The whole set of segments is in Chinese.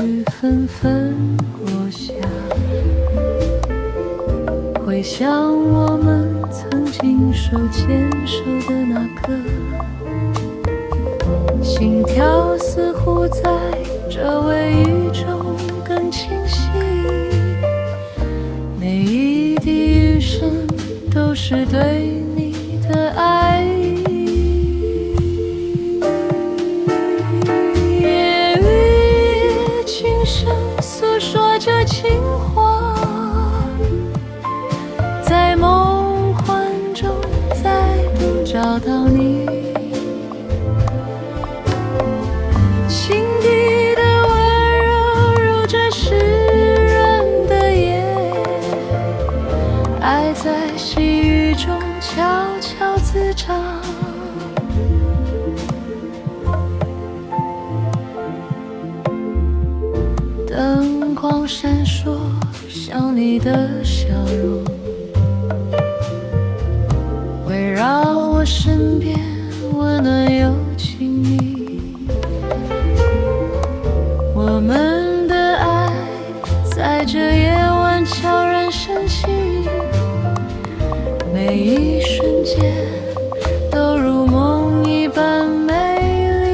雨纷纷落下，回想我们曾经手牵手的那刻，心跳似乎在这微雨中更清晰，每一滴雨声都是对你的爱意。夜雨轻声诉说着情话，在梦幻中再度找到你。心底的温柔如这湿润的夜，爱在细雨中悄悄滋长。灯光闪烁，像你的笑容围绕我身边，温暖又亲密。我们的爱在这夜晚悄然升起，每一瞬间都如梦一般美丽。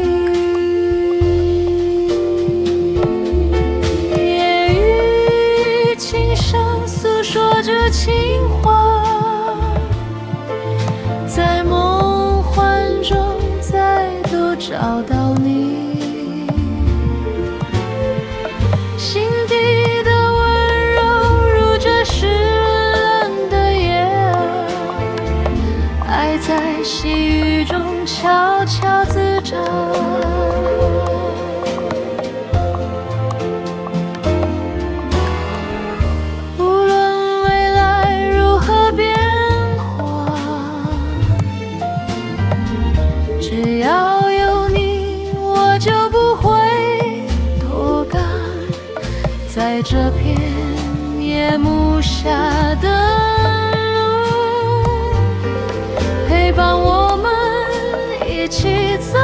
夜雨轻声诉说着情话，在梦幻中再度找到你。心底的温柔如这湿润的夜，爱在细雨中悄悄滋长。无论未来如何变化，只要有你，我就不会脱岗。在这片夜幕下的路，陪伴我们一起走。